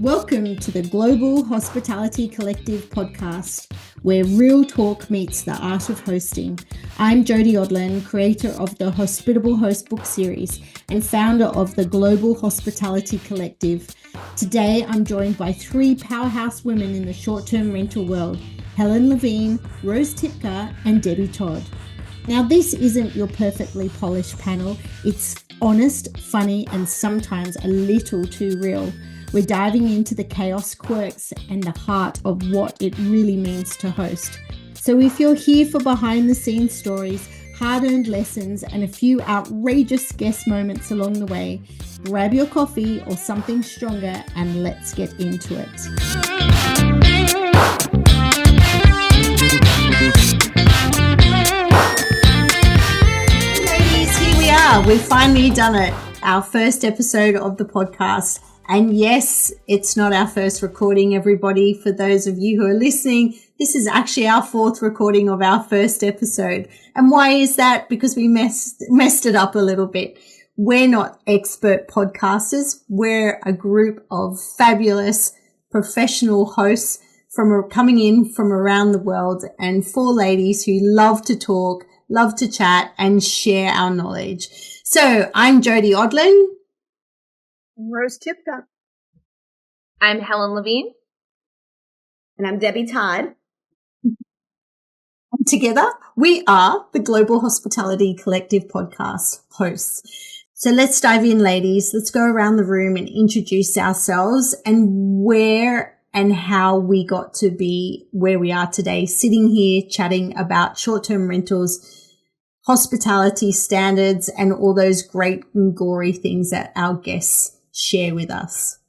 Welcome to the Global Hospitality Collective podcast, where real talk meets the art of hosting. I'm Jody Odlin, creator of the Hospitable Host book series and founder of the Global Hospitality Collective. Today, I'm joined by three powerhouse women in the short-term rental world, Helen Levine, Rose Tipka, and Debbie Todd. Now, this isn't your perfectly polished panel. It's honest, funny, and sometimes a little too real. We're diving into the chaos, quirks, and the heart of what it really means to host. So if you're here for behind-the-scenes stories, hard-earned lessons, and a few outrageous guest moments along the way, grab your coffee or something stronger and let's get into it. Ladies, here we are. We've finally done it. Our first episode of the podcast. And yes, it's not our first recording, everybody. For those of you who are listening, this is actually our fourth recording of our first episode. And why is that? Because we messed it up a little bit. We're not expert podcasters. We're a group of fabulous professional hosts coming in from around the world, and four ladies who love to talk, love to chat, and share our knowledge. So I'm Jody Odlin. Rose Tipka. I'm Helen Levine. And I'm Debbie Todd. Together, we are the Global Hospitality Collective podcast hosts. So let's dive in, ladies. Let's go around the room and introduce ourselves and where and how we got to be where we are today, sitting here chatting about short-term rentals, hospitality standards, and all those great and gory things that our guests share with us.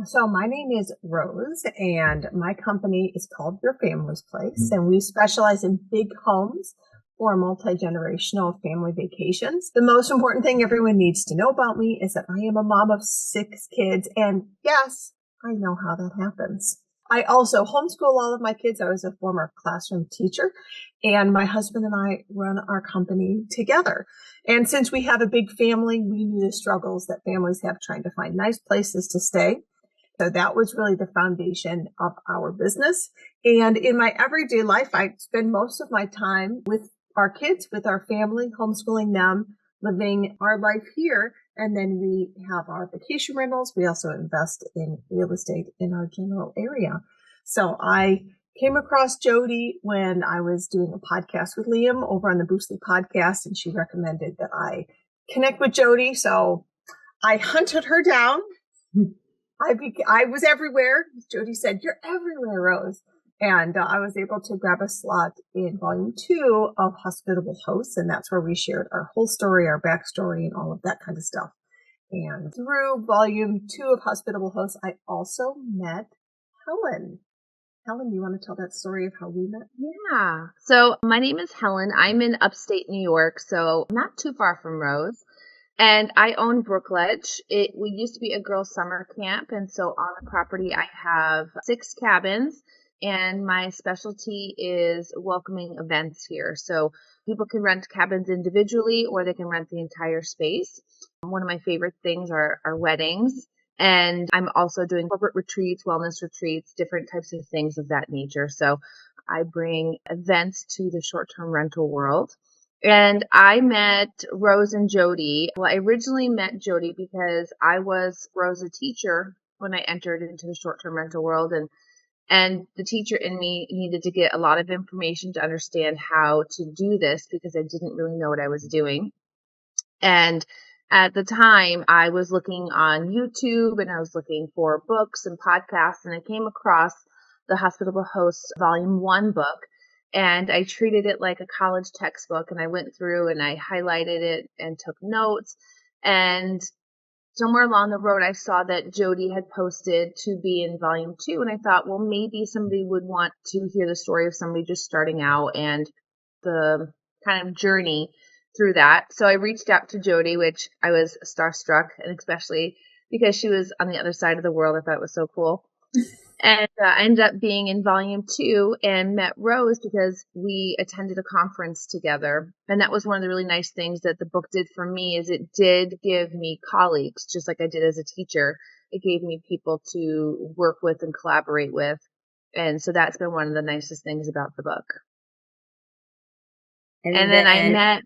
So my name is Rose, and my company is called Your Family's Place, and we specialize in big homes for multi-generational family vacations. The most important thing everyone needs to know about me is that I am a mom of 6 kids, and yes, I know how that happens. I also homeschool all of my kids. I was a former classroom teacher, and my husband and I run our company together. And since we have a big family, we knew the struggles that families have trying to find nice places to stay. So that was really the foundation of our business. And in my everyday life, I spend most of my time with our kids, with our family, homeschooling them, living our life here. And then we have our vacation rentals. We also invest in real estate in our general area. So I came across Jody when I was doing a podcast with Liam over on the 𝒉𝒐 podcast, and she recommended that I connect with Jody. So I hunted her down. I was everywhere. Jody said, "You're everywhere, Rose." And I was able to grab a slot in volume 2 of Hospitable Hosts. And that's where we shared our whole story, our backstory, and all of that kind of stuff. And through volume 2 of Hospitable Hosts, I also met Helen. Helen, do you want to tell that story of how we met? Yeah. So my name is Helen. I'm in upstate New York, so not too far from Rose. And I own Brookledge. We used to be a girls' summer camp. And so on the property, I have 6 cabins. And my specialty is welcoming events here. So people can rent cabins individually, or they can rent the entire space. One of my favorite things are weddings. And I'm also doing corporate retreats, wellness retreats, different types of things of that nature. So I bring events to the short-term rental world. And I met Rose and Jody. Well, I originally met Jody because I was Rose's teacher when I entered into the short-term rental world. And the teacher in me needed to get a lot of information to understand how to do this because I didn't really know what I was doing. And at the time, I was looking on YouTube and I was looking for books and podcasts, and I came across the Hospitable Hosts Volume 1 book, and I treated it like a college textbook, and I went through and I highlighted it and took notes. And somewhere along the road, I saw that Jody had posted to be in volume 2. And I thought, well, maybe somebody would want to hear the story of somebody just starting out and the kind of journey through that. So I reached out to Jody, which I was starstruck, and especially because she was on the other side of the world. I thought it was so cool. And I ended up being in volume 2 and met Rose because we attended a conference together. And that was one of the really nice things that the book did for me, is it did give me colleagues, just like I did as a teacher. it gave me people to work with and collaborate with. And so that's been one of the nicest things about the book. And then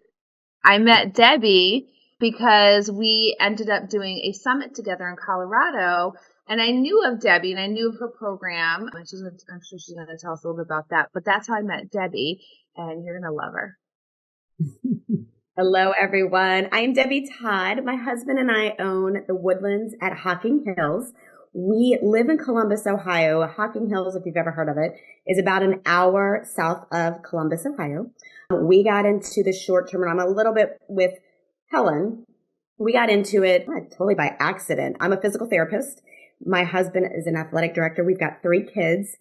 I met Debbie because we ended up doing a summit together in Colorado. And I knew of Debbie and I knew of her program. I'm sure she's going to tell us a little bit about that. But that's how I met Debbie, and you're going to love her. Hello, everyone. I am Debbie Todd. My husband and I own the Woodlands at Hocking Hills. We live in Columbus, Ohio. Hocking Hills, if you've ever heard of it, is about an hour south of Columbus, Ohio. We got into the short-term, and I'm a little bit with Helen. We got into it totally by accident. I'm a physical therapist. My husband is an athletic director. We've got 3 kids,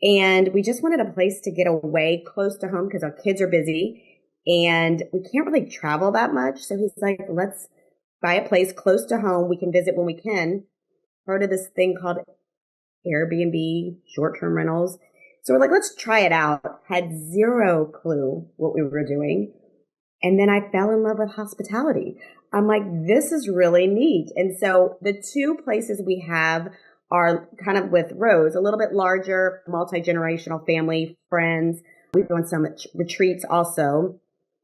and we just wanted a place to get away close to home because our kids are busy, and we can't really travel that much. So he's like, let's buy a place close to home. We can visit when we can. Heard of this thing called Airbnb, short-term rentals. So we're like, let's try it out. Had zero clue what we were doing. And then I fell in love with hospitality. I'm like, this is really neat. And so the 2 places we have are kind of with Rose, a little bit larger, multi-generational family, friends. We've done some retreats also.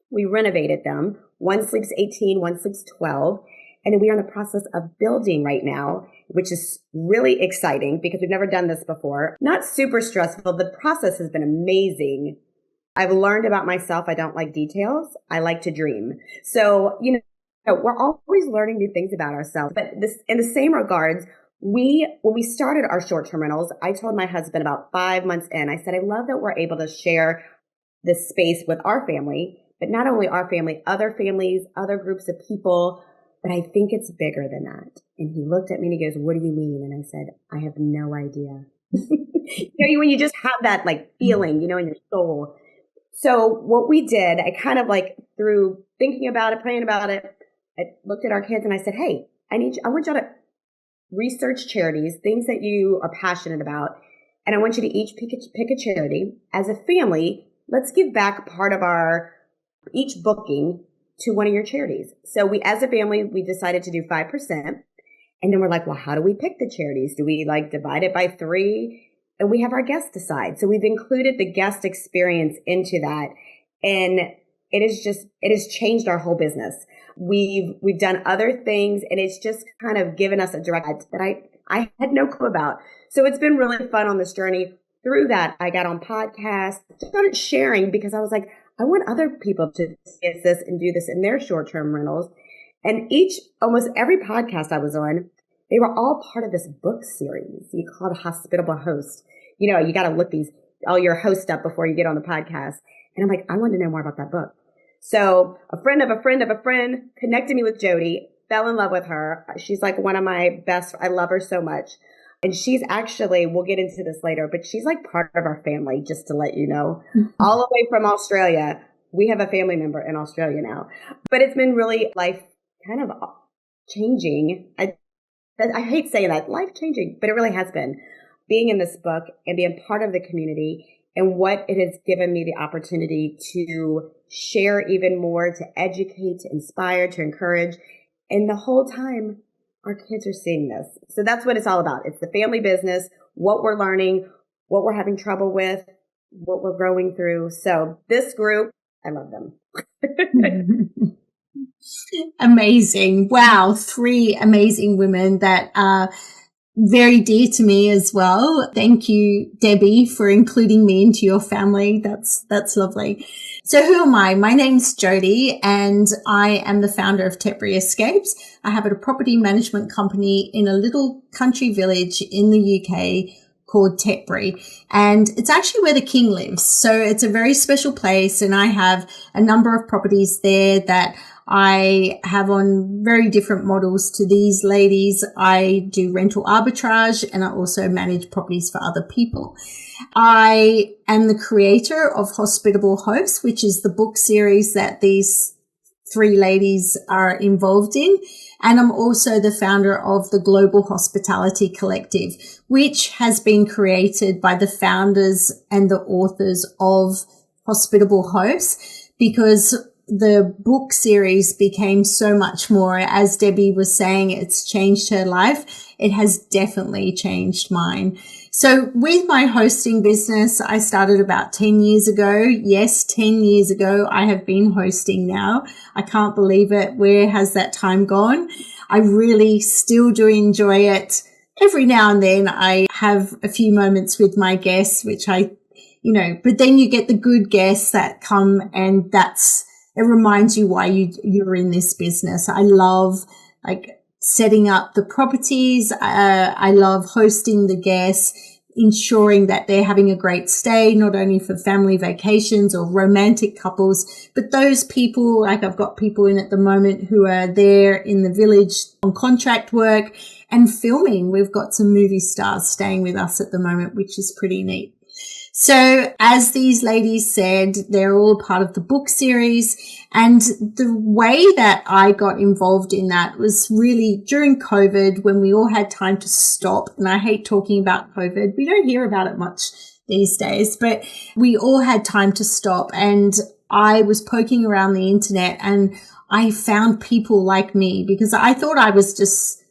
We renovated them. One sleeps 18, one sleeps 12. And then we are in the process of building right now, which is really exciting because we've never done this before. Not super stressful. The process has been amazing. I've learned about myself. I don't like details. I like to dream. So, we're always learning new things about ourselves. But this, in the same regards, when we started our short-term rentals, I told my husband about 5 months in, I said, I love that we're able to share this space with our family, but not only our family, other families, other groups of people. But I think it's bigger than that. And he looked at me and he goes, what do you mean? And I said, I have no idea. When you just have that feeling, in your soul. So what we did, I kind of through thinking about it, praying about it, I looked at our kids and I said, hey, I want y'all to research charities, things that you are passionate about. And I want you to each pick a charity. As a family, let's give back part of our each booking to one of your charities. So as a family, we decided to do 5%. And then we're like, well, how do we pick the charities? Do we divide it by 3? And we have our guests decide. So we've included the guest experience into that. And it has changed our whole business. We've done other things, and it's just kind of given us a direct that I had no clue about. So it's been really fun on this journey. Through that, I got on podcasts, started sharing because I was like, I want other people to get this and do this in their short-term rentals. And almost every podcast I was on, they were all part of this book series called Hospitable Host. You got to look all your hosts up before you get on the podcast. And I'm like, I want to know more about that book. So a friend of a friend of a friend connected me with Jody, fell in love with her. She's one of my best. I love her so much. And she's actually, we'll get into this later, but she's part of our family, just to let you know, all the way from Australia. We have a family member in Australia now, but it's been really life kind of changing. I hate saying that, life changing, but it really has been being in this book and being part of the community and what it has given me the opportunity to share even more, to educate, to inspire, to encourage. And the whole time, our kids are seeing this. So that's what it's all about. It's the family business, what we're learning, what we're having trouble with, what we're growing through. So this group, I love them. Amazing. Wow. 3 amazing women that are very dear to me as well. Thank you, Debbie, for including me into your family. That's lovely. So who am I? My name's Jody, and I am the founder of 𝑻𝒉𝒆 𝑏𝒍𝒐𝒃𝒂𝒍 I have a property management company in a little country village in the UK called Tipka, and it's actually where the king lives. So it's a very special place, and I have a number of properties there that I have on very different models to these ladies. I do rental arbitrage, and I also manage properties for other people. I am the creator of Hospitable Hosts, which is the book series that these 3 ladies are involved in. And I'm also the founder of the Global Hospitality Collective, which has been created by the founders and the authors of Hospitable Hosts, because the book series became so much more. As Debbie was saying, it's changed her life. It has definitely changed mine. So with my hosting business, I started about 10 years ago. Yes, 10 years ago, I have been hosting now. I can't believe it. Where has that time gone? I really still do enjoy it. Every now and then I have a few moments with my guests, which but then you get the good guests that come, and it reminds you why you're in this business. I love setting up the properties. I love hosting the guests, ensuring that they're having a great stay, not only for family vacations or romantic couples, but those people, I've got people in at the moment who are there in the village on contract work and filming. We've got some movie stars staying with us at the moment, which is pretty neat. So as these ladies said, they're all part of the book series. And the way that I got involved in that was really during COVID, when we all had time to stop. And I hate talking about COVID. We don't hear about it much these days, but we all had time to stop. And I was poking around the internet and I found people like me, because I thought I was just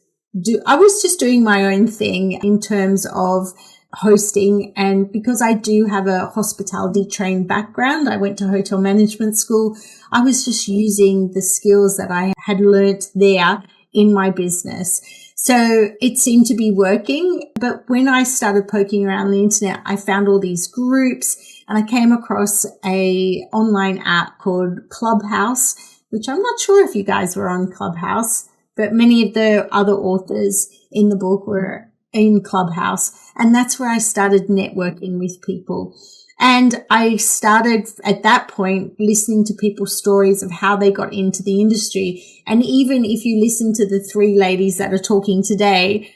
doing my own thing in terms of hosting. And because I do have a hospitality trained background, I went to hotel management school. I was just using the skills that I had learnt there in my business. So it seemed to be working. But when I started poking around the internet, I found all these groups, and I came across a online app called Clubhouse, which I'm not sure if you guys were on Clubhouse, but many of the other authors in the book were in Clubhouse. And that's where I started networking with people. And I started at that point listening to people's stories of how they got into the industry. And even if you listen to the three ladies that are talking today,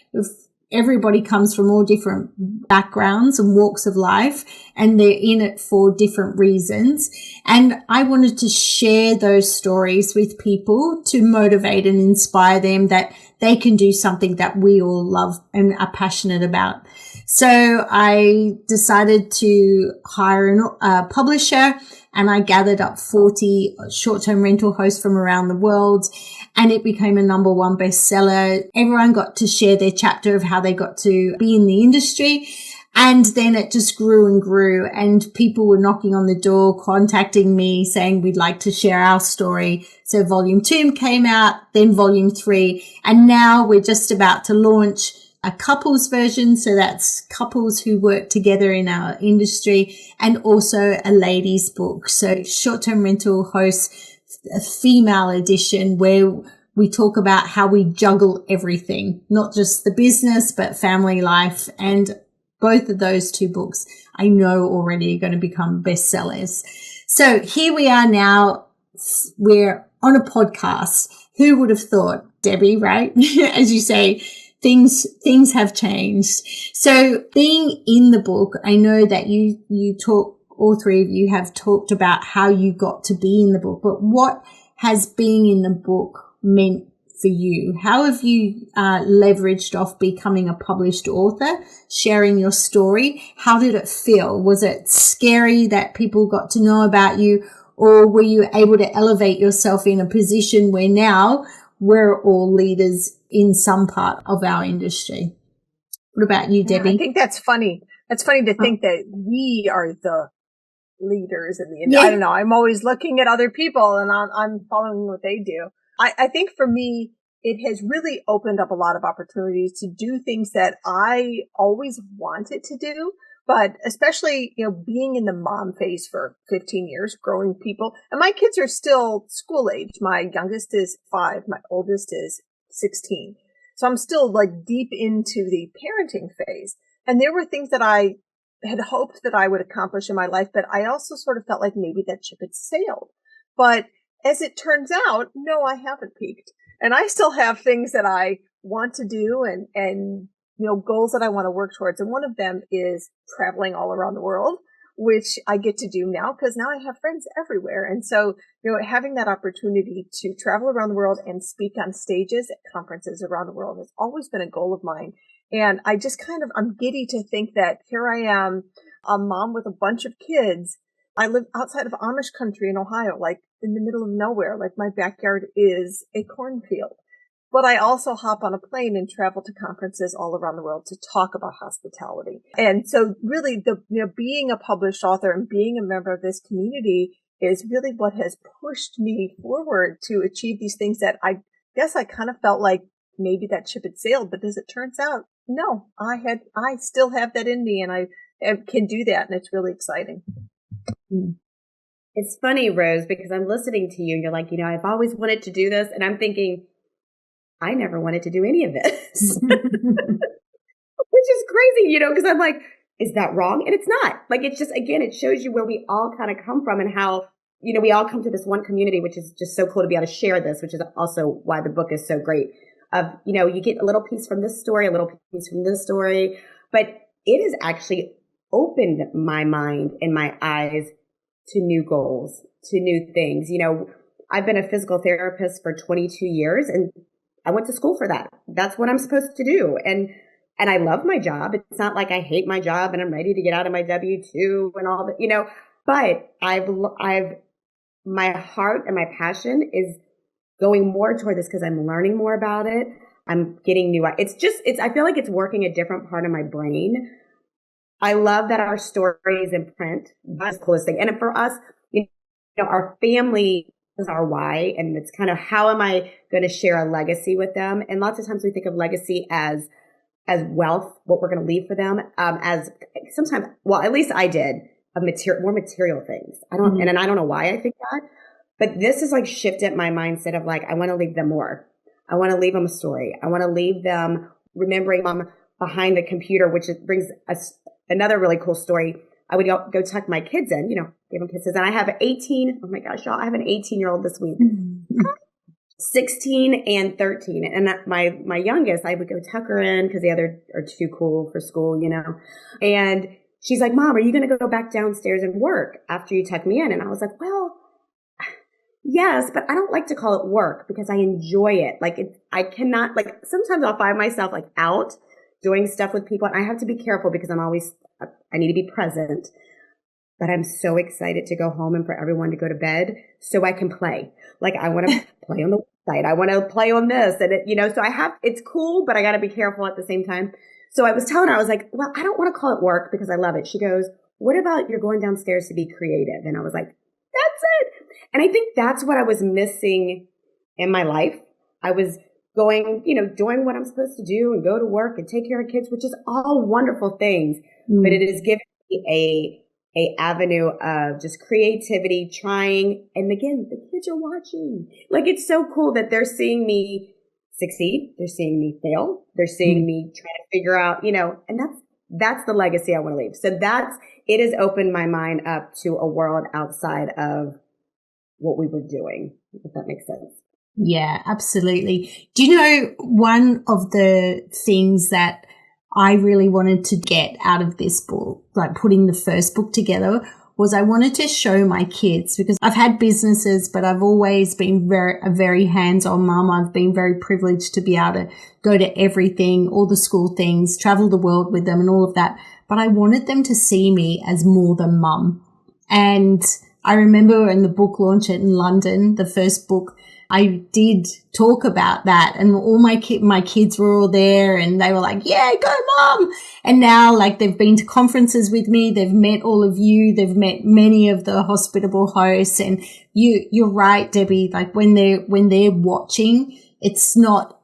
everybody comes from all different backgrounds and walks of life, and they're in it for different reasons. And I wanted to share those stories with people to motivate and inspire them that they can do something that we all love and are passionate about. So I decided to hire a publisher, and I gathered up 40 short-term rental hosts from around the world, and it became a #1 bestseller. Everyone got to share their chapter of how they got to be in the industry. And then it just grew and grew, and people were knocking on the door, contacting me saying, we'd like to share our story. So volume 2 came out, then volume 3. And now we're just about to launch a couples version. So that's couples who work together in our industry, and also a ladies book. So short-term rental hosts, a female edition, where we talk about how we juggle everything, not just the business, but family life. And both of those 2 books I know already are going to become bestsellers. So here we are now. We're on a podcast. Who would have thought, Debbie, right? As you say, things have changed. So being in the book, I know that you talk, all 3 of you have talked about how you got to be in the book, but what has being in the book meant for you? How have you leveraged off becoming a published author, sharing your story? How did it feel? Was it scary that people got to know about you, or were you able to elevate yourself in a position where now we're all leaders in some part of our industry? What about you, Debbie? I think that's funny. That's funny to think that we are the leaders in the industry. I don't know. I'm always looking at other people and I'm following what they do. I think for me, it has really opened up a lot of opportunities to do things that I always wanted to do, but especially, being in the mom phase for 15 years, growing people. And my kids are still school age. My youngest is 5. My oldest is 16. So I'm still deep into the parenting phase. And there were things that I had hoped that I would accomplish in my life, but I also sort of felt like maybe that ship had sailed. But as it turns out, no, I haven't peaked. And I still have things that I want to do and goals that I want to work towards. And one of them is traveling all around the world, which I get to do now because now I have friends everywhere. And so, having that opportunity to travel around the world and speak on stages at conferences around the world has always been a goal of mine. And I just I'm giddy to think that here I am, a mom with a bunch of kids. I live outside of Amish country in Ohio. in the middle of nowhere. Like my backyard is a cornfield. But I also hop on a plane and travel to conferences all around the world to talk about hospitality. And so really being a published author and being a member of this community is really what has pushed me forward to achieve these things that I guess I kind of felt like maybe that ship had sailed. But as it turns out, no, I still have that in me, and I can do that. And it's really exciting. It's funny, Rose, because I'm listening to you and you're like, I've always wanted to do this. And I'm thinking, I never wanted to do any of this, which is crazy, because I'm like, is that wrong? And it's not. Like, it's just, again, it shows you where we all kind of come from and how, we all come to this one community, which is just so cool to be able to share this, which is also why the book is so great. You get a little piece from this story, a little piece from this story, but it has actually opened my mind and my eyes to new goals, to new things. I've been a physical therapist for 22 years and I went to school for that. That's what I'm supposed to do. And I love my job. It's not like I hate my job and I'm ready to get out of my W-2 and all that, but my heart and my passion is going more toward this because I'm learning more about it. I'm getting new. I feel like it's working a different part of my brain. I love that our story is in print. That's the coolest thing. And for us, our family is our why. And it's kind of, how am I going to share a legacy with them? And lots of times we think of legacy as wealth, what we're going to leave for them, as sometimes, well, at least I did, more material things. I don't know why I think that, but this has like shifted my mindset of like, I want to leave them more. I want to leave them a story. I want to leave them remembering mom behind the computer, which brings us another really cool story. I would go tuck my kids in, give them kisses. And I have 18, oh my gosh, y'all, I have an 18-year-old this week. 16 and 13. And my youngest, I would go tuck her in because the other are too cool for school, And she's like, Mom, are you going to go back downstairs and work after you tuck me in? And I was like, well, yes, but I don't like to call it work because I enjoy it. I cannot, sometimes I'll find myself out doing stuff with people. And I have to be careful because I need to be present. But I'm so excited to go home and for everyone to go to bed so I can play. I want to play on the website. I want to play on this. And so it's cool, but I got to be careful at the same time. So I was telling her, I was like, well, I don't want to call it work because I love it. She goes, what about you're going downstairs to be creative? And I was like, that's it. And I think that's what I was missing in my life. I was going, doing what I'm supposed to do and go to work and take care of kids, which is all wonderful things. But it has given me a avenue of just creativity, trying. And again, the kids are watching. It's so cool that they're seeing me succeed. They're seeing me fail. They're seeing me try to figure out, and that's the legacy I want to leave. So it has opened my mind up to a world outside of what we were doing, if that makes sense. Yeah, absolutely. Do you know one of the things that I really wanted to get out of this book, putting the first book together, was I wanted to show my kids, because I've had businesses, but I've always been a very hands-on mum. I've been very privileged to be able to go to everything, all the school things, travel the world with them and all of that. But I wanted them to see me as more than mum. And I remember in the book launch in London, the first book, I did talk about that, and all my kids were all there and they were like, yeah, go Mom. And now they've been to conferences with me. They've met all of you. They've met many of the hospitable hosts. And you're right, Debbie, when they're watching, it's not,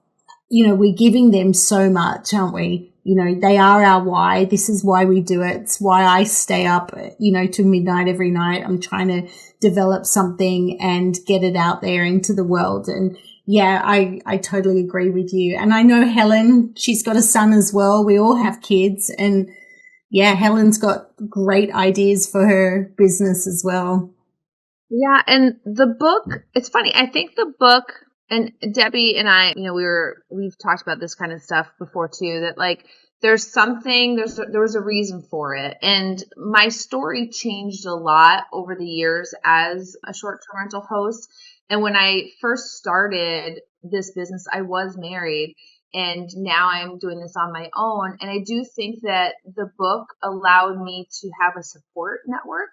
we're giving them so much, aren't we? They are our why. This is why we do it. It's why I stay up, to midnight every night. I'm trying to develop something and get it out there into the world. And yeah, I totally agree with you. And I know Helen, she's got a son as well. We all have kids. And yeah, Helen's got great ideas for her business as well. Yeah. And the book, it's funny. I think the book, and Debbie and I, we've talked about this kind of stuff before too, that there was a reason for it. And my story changed a lot over the years as a short-term rental host. And when I first started this business, I was married, and now I'm doing this on my own. And I do think that the book allowed me to have a support network,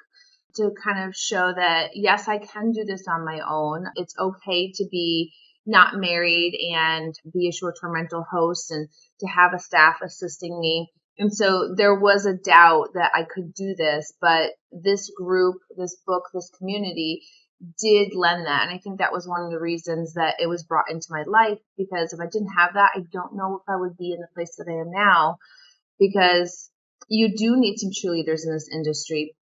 to kind of show that, yes, I can do this on my own. It's okay to be not married and be a short-term rental host and to have a staff assisting me. And so there was a doubt that I could do this, but this group, this book, this community did lend that. And I think that was one of the reasons that it was brought into my life, because if I didn't have that, I don't know if I would be in the place that I am now, because you do need some cheerleaders in this industry.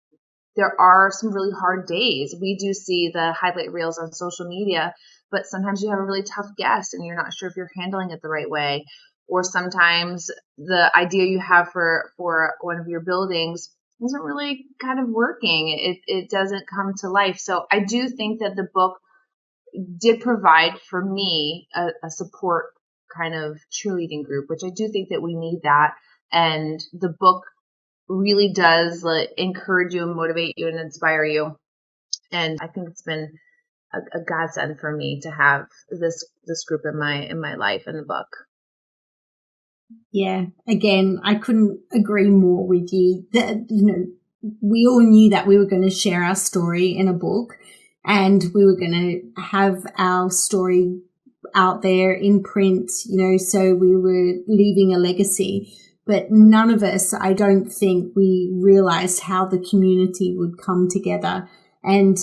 There are some really hard days. We do see the highlight reels on social media, but sometimes you have a really tough guest and you're not sure if you're handling it the right way. Or sometimes the idea you have for one of your buildings isn't really kind of working. It doesn't come to life. So I do think that the book did provide for me a support kind of cheerleading group, which I do think that we need that. And the book really does encourage you and motivate you and inspire you. And I think it's been a godsend for me to have this group in my life and the book. Yeah, again, I couldn't agree more with you. That, we all knew that we were going to share our story in a book, and we were going to have our story out there in print, so we were leaving a legacy. But none of us, I don't think, we realized how the community would come together. And,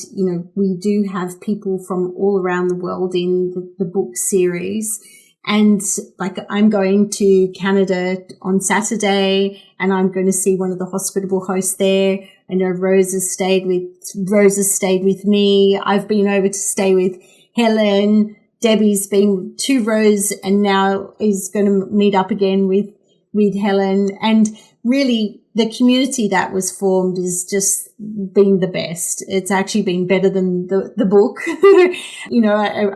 we do have people from all around the world in the book series. And I'm going to Canada on Saturday, and I'm going to see one of the hospitable hosts there. I know Rose has stayed with me. I've been over to stay with Helen. Debbie's been to Rose and now is going to meet up again with Helen. And really, the community that was formed is just been the best. It's actually been better than the book.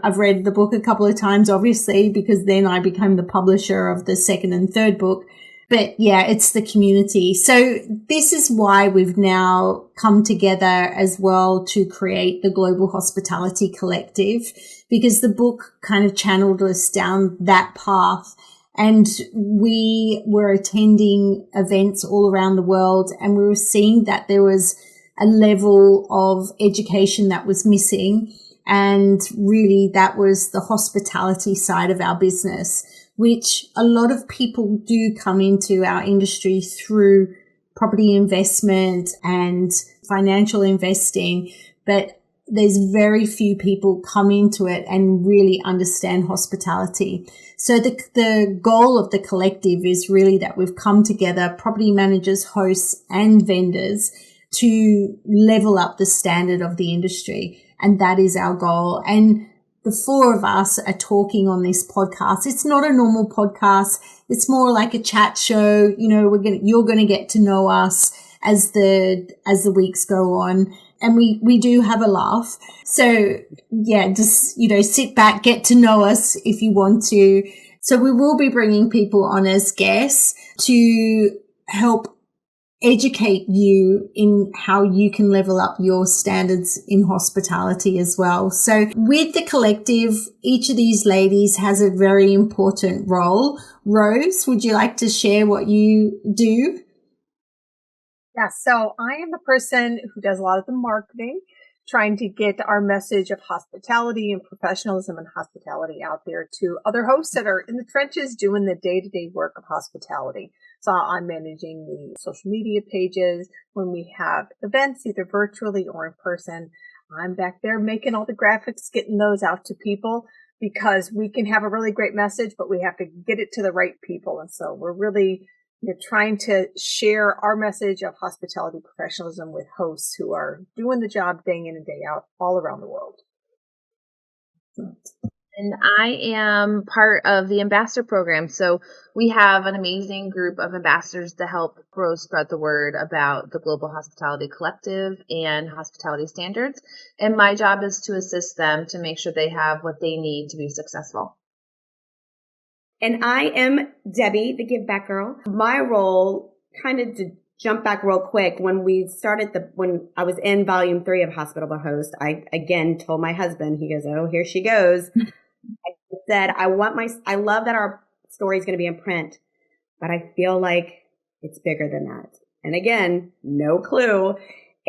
I've read the book a couple of times, obviously, because then I became the publisher of the second and third book. But yeah, it's the community. So this is why we've now come together as well to create the Global Hospitality Collective, because the book kind of channeled us down that path. And we were attending events all around the world, and we were seeing that there was a level of education that was missing. And really that was the hospitality side of our business, which a lot of people do come into our industry through property investment and financial investing, but there's very few people come into it and really understand hospitality. So the goal of the collective is really that we've come together, property managers, hosts, and vendors, to level up the standard of the industry. And that is our goal. And the four of us are talking on this podcast. It's not a normal podcast. It's more like a chat show. You're going to get to know us as the weeks go on. And we do have a laugh. So yeah, just, sit back, get to know us if you want to. So we will be bringing people on as guests to help educate you in how you can level up your standards in hospitality as well. So with the collective, each of these ladies has a very important role. Rose, would you like to share what you do? Yeah, so I am the person who does a lot of the marketing, trying to get our message of hospitality and professionalism and hospitality out there to other hosts that are in the trenches doing the day-to-day work of hospitality. So I'm managing the social media pages when we have events, either virtually or in person. I'm back there making all the graphics, getting those out to people, because we can have a really great message, but we have to get it to the right people. And so we're really trying to share our message of hospitality professionalism with hosts who are doing the job day in and day out all around the world. And I am part of the ambassador program. So we have an amazing group of ambassadors to help grow, spread the word about the Global Hospitality Collective and hospitality standards. And my job is to assist them to make sure they have what they need to be successful. And I am Debbie, the Give Back Girl. My role, kind of to jump back real quick, when I was in volume 3 of Hospitable Host, I again told my husband, he goes, "Oh, here she goes." I said, I love that our story is going to be in print, but I feel like it's bigger than that. And again, no clue.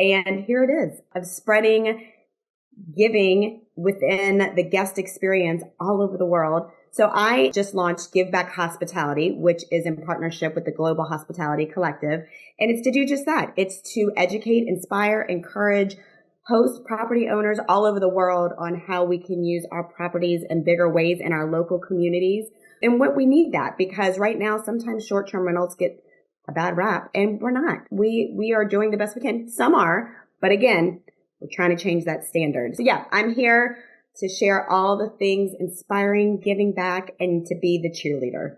And here it is, of spreading giving within the guest experience all over the world. So I just launched Give Back Hospitality, which is in partnership with the Global Hospitality Collective. And it's to do just that. It's to educate, inspire, encourage, host property owners all over the world on how we can use our properties in bigger ways in our local communities. And what we need that, because right now, sometimes short-term rentals get a bad rap, and we're not. We are doing the best we can. Some are, but again, we're trying to change that standard. So yeah, I'm here to share all the things inspiring, giving back, and to be the cheerleader.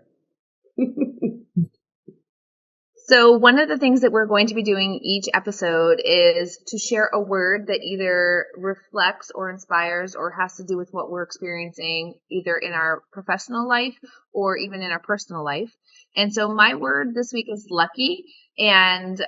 So one of the things that we're going to be doing each episode is to share a word that either reflects or inspires or has to do with what we're experiencing either in our professional life or even in our personal life. And so my word this week is lucky, and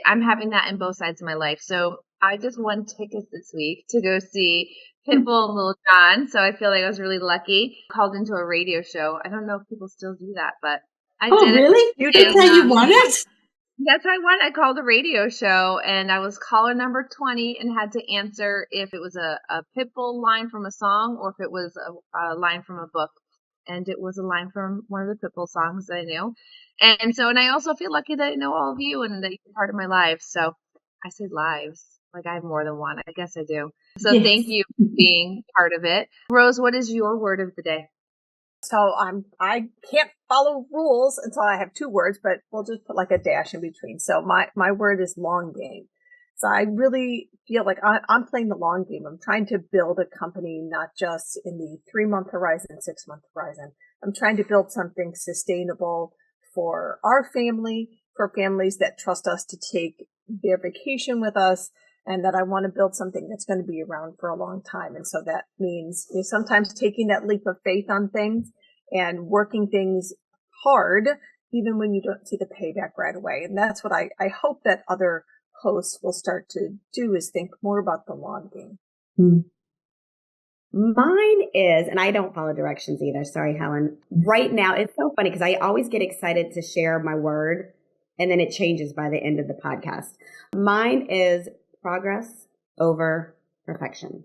I'm having that in both sides of my life. So I just won tickets this week to go see Pitbull and Lil Jon, so I feel like I was really lucky. Called into a radio show. I don't know if people still do that, but I did. Oh, really? You did say you won it? Yes, I won. I called a radio show, and I was caller number 20 and had to answer if it was a Pitbull line from a song or if it was a line from a book. And it was a line from one of the Pitbull songs that I knew. And I also feel lucky that I know all of you and that you're part of my life. So I say lives. Like I have more than one. I guess I do. So yes. Thank you for being part of it. Rose, what is your word of the day? So I can't follow rules until I have two words, but we'll just put like a dash in between. So my word is long game. So I really feel like I'm playing the long game. I'm trying to build a company, not just in the 3-month horizon, 6-month horizon. I'm trying to build something sustainable for our family, for families that trust us to take their vacation with us, and that I want to build something that's going to be around for a long time. And so that means sometimes taking that leap of faith on things and working things hard, even when you don't see the payback right away. And that's what I hope that other hosts will start to do, is think more about the long game. Mine is, and I don't follow directions either. Sorry, Helen. Right now, it's so funny because I always get excited to share my word and then it changes by the end of the podcast. Mine is progress over perfection.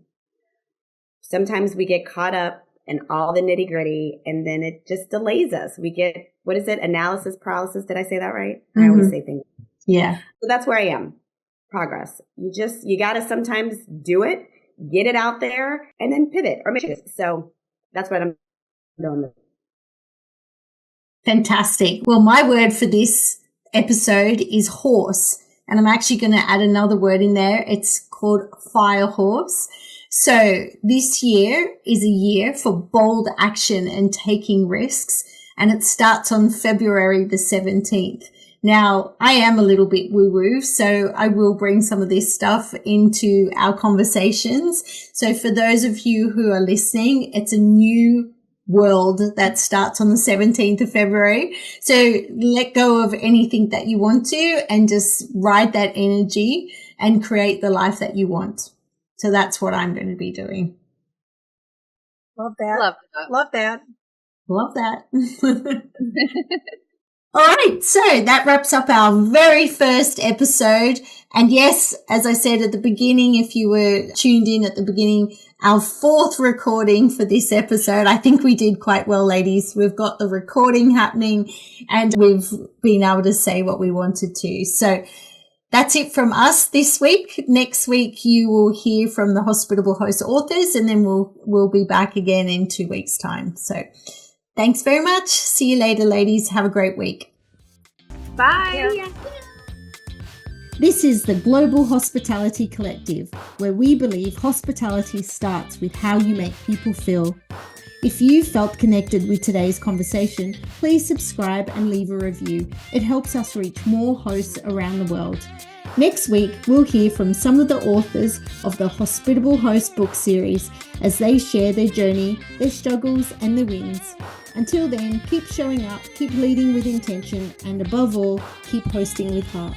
Sometimes we get caught up in all the nitty gritty and then it just delays us. We get, what is it? Analysis paralysis. Did I say that right? I always say things. Yeah. So that's where I am. Progress. You got to sometimes do it, get it out there, and then pivot or make it. So that's what I'm doing. Fantastic. Well, my word for this episode is horse. And I'm actually going to add another word in there. It's called fire horse. So this year is a year for bold action and taking risks. And it starts on February the 17th. Now, I am a little bit woo-woo, so I will bring some of this stuff into our conversations. So for those of you who are listening, it's a new world that starts on the 17th of February. So let go of anything that you want to and just ride that energy and create the life that you want. So that's what I'm going to be doing. Love that. Love that. Love that. All right. So that wraps up our very first episode. And yes, as I said at the beginning, if you were tuned in at the beginning, our 4th recording for this episode. I think we did quite well, ladies. We've got the recording happening and we've been able to say what we wanted to. So that's it from us this week. Next week, you will hear from the Hospitable Host authors, and then we'll be back again in 2 weeks' time. So thanks very much. See you later, ladies. Have a great week. Bye. Yeah. This is the Global Hospitality Collective, where we believe hospitality starts with how you make people feel. If you felt connected with today's conversation, please subscribe and leave a review. It helps us reach more hosts around the world. Next week, we'll hear from some of the authors of the Hospitable Host book series as they share their journey, their struggles, and their wins. Until then, keep showing up, keep leading with intention, and above all, keep hosting with heart.